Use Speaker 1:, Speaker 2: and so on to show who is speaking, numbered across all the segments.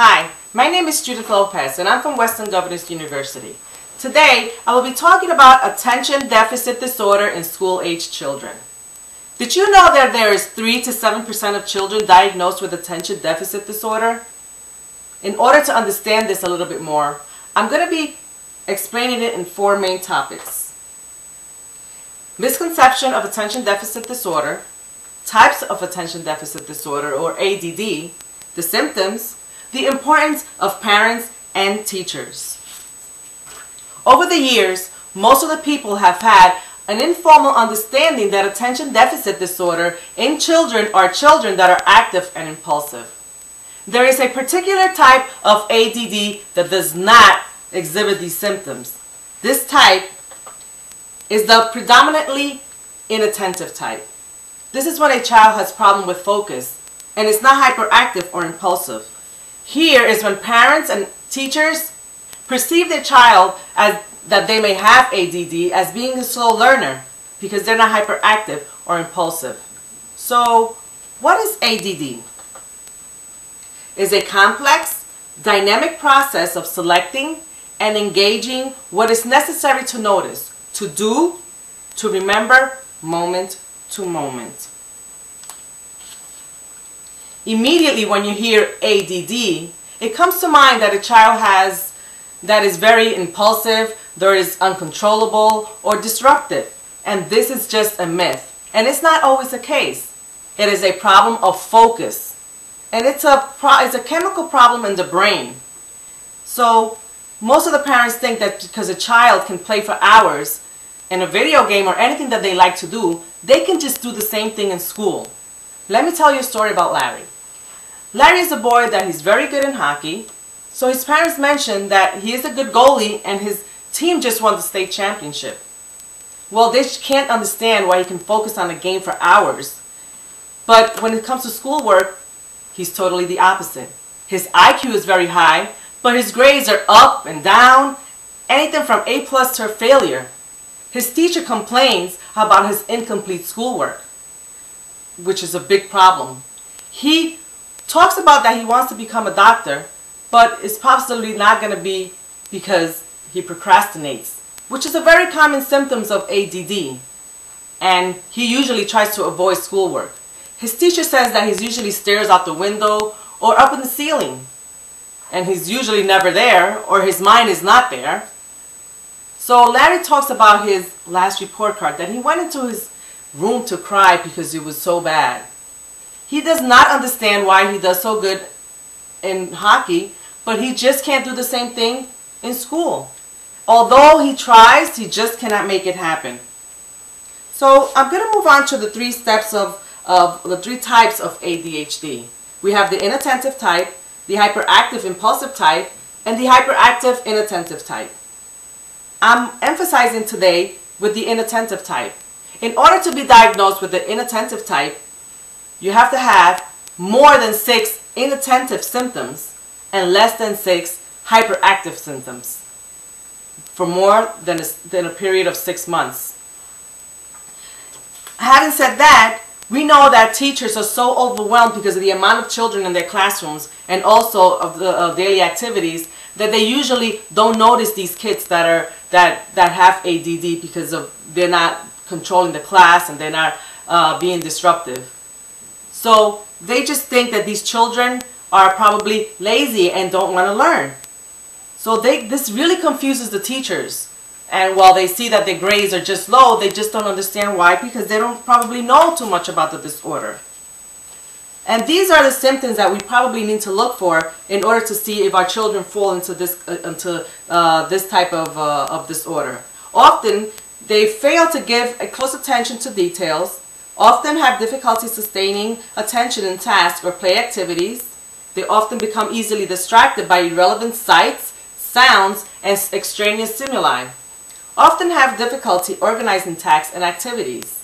Speaker 1: Hi, my name is Judith Lopez and I'm from Western Governors University. Today, I will be talking about attention deficit disorder in school-aged children. Did you know that there is 3 to 7% of children diagnosed with attention deficit disorder? In order to understand this a little bit more, I'm going to be explaining it in 4 main topics. Misconception of attention deficit disorder, types of attention deficit disorder or ADD, the symptoms, the importance of parents and teachers. Over the years, most of the people have had an informal understanding that attention deficit disorder in children are children that are active and impulsive. There is a particular type of ADD that does not exhibit these symptoms. This type is the predominantly inattentive type. This is when a child has problem with focus and is not hyperactive or impulsive. Here is when parents and teachers perceive their child as that they may have ADD as being a slow learner because they're not hyperactive or impulsive. So, what is ADD? It's a complex, dynamic process of selecting and engaging what is necessary to notice, to do, to remember, moment to moment. Immediately when you hear ADD, it comes to mind that a child that is very impulsive, that is uncontrollable or disruptive. And this is just a myth. And it's not always the case. It is a problem of focus. And it's a chemical problem in the brain. So most of the parents think that because a child can play for hours in a video game or anything that they like to do, they can just do the same thing in school. Let me tell you a story about Larry. Larry is a boy that he's very good in hockey. So his parents mentioned that he is a good goalie and his team just won the state championship. Well, they can't understand why he can focus on a game for hours. But when it comes to schoolwork, he's totally the opposite. His IQ is very high, but his grades are up and down, anything from A+ to a failure. His teacher complains about his incomplete schoolwork, which is a big problem. He talks about that he wants to become a doctor, but it's possibly not going to be because he procrastinates, which is a very common symptom of ADD. And he usually tries to avoid schoolwork. His teacher says that he usually stares out the window or up in the ceiling. And he's usually never there, or his mind is not there. So Larry talks about his last report card, that he went into his room to cry because it was so bad. He does not understand why he does so good in hockey, but he just can't do the same thing in school. Although he tries, he just cannot make it happen. So I'm going to move on to the 3 steps of the 3 types of ADHD. We have the inattentive type, the hyperactive impulsive type, and the hyperactive inattentive type. I'm emphasizing today with the inattentive type. In order to be diagnosed with the inattentive type, you have to have more than 6 inattentive symptoms and less than 6 hyperactive symptoms for more than a period of 6 months. Having said that, we know that teachers are so overwhelmed because of the amount of children in their classrooms and also of the daily activities that they usually don't notice these kids that have ADD because they're not controlling the class and they're not being disruptive. So they just think that these children are probably lazy and don't want to learn. So this really confuses the teachers. And while they see that their grades are just low, they just don't understand why, because they don't probably know too much about the disorder. And these are the symptoms that we probably need to look for in order to see if our children fall into this type of disorder. Often, they fail to give a close attention to details, often have difficulty sustaining attention in tasks or play activities. They often become easily distracted by irrelevant sights, sounds, and extraneous stimuli. Often have difficulty organizing tasks and activities.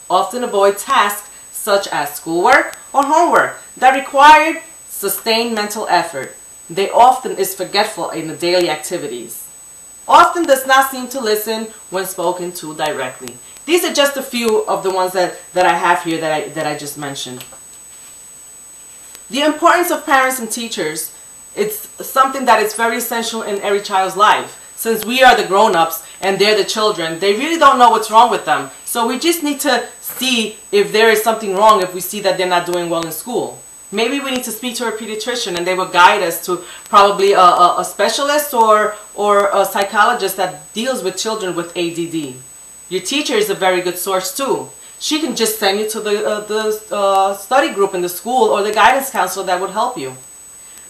Speaker 1: Often avoid tasks such as schoolwork or homework that required sustained mental effort. They often is forgetful in the daily activities. Often does not seem to listen when spoken to directly. These are just a few of the ones that I have here that I just mentioned. The importance of parents and teachers It's something that is very essential in every child's life. Since we are the grown-ups and they're the children, they really don't know what's wrong with them. So we just need to see if there is something wrong if we see that they're not doing well in school. Maybe we need to speak to a pediatrician and they will guide us to probably a specialist or a psychologist that deals with children with ADD. Your teacher is a very good source too. She can just send you to the study group in the school or the guidance counselor that would help you.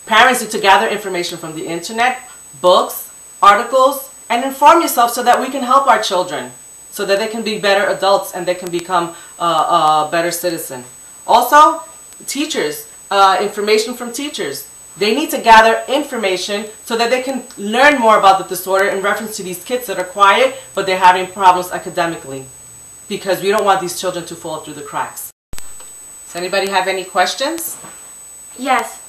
Speaker 1: Parents need to gather information from the internet, books, articles, and inform yourself so that we can help our children, so that they can be better adults and they can become a better citizen. Also, teachers, information from teachers. They need to gather information so that they can learn more about the disorder in reference to these kids that are quiet but they're having problems academically, because we don't want these children to fall through the cracks. Does anybody have any questions?
Speaker 2: Yes.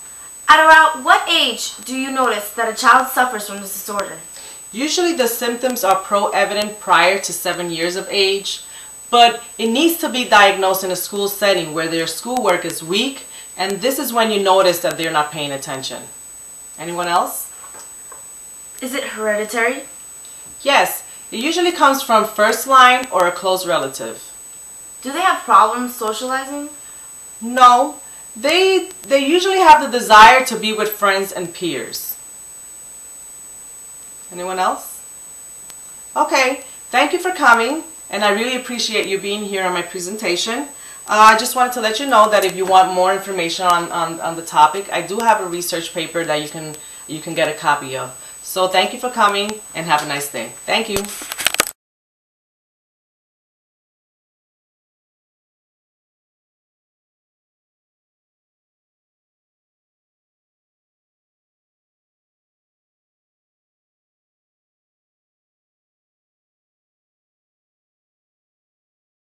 Speaker 2: At around what age do you notice that a child suffers from this disorder?
Speaker 1: Usually the symptoms are pro-evident prior to 7 years of age, but it needs to be diagnosed in a school setting where their schoolwork is weak, and this is when you notice that they're not paying attention. Anyone else?
Speaker 2: Is it hereditary?
Speaker 1: Yes, it usually comes from first line or a close relative.
Speaker 2: Do they have problems socializing?
Speaker 1: No, they usually have the desire to be with friends and peers. Anyone else? Okay, thank you for coming, and I really appreciate you being here on my presentation. I just wanted to let you know that if you want more information on the topic, I do have a research paper that you can get a copy of. So thank you for coming and have a nice day. Thank you.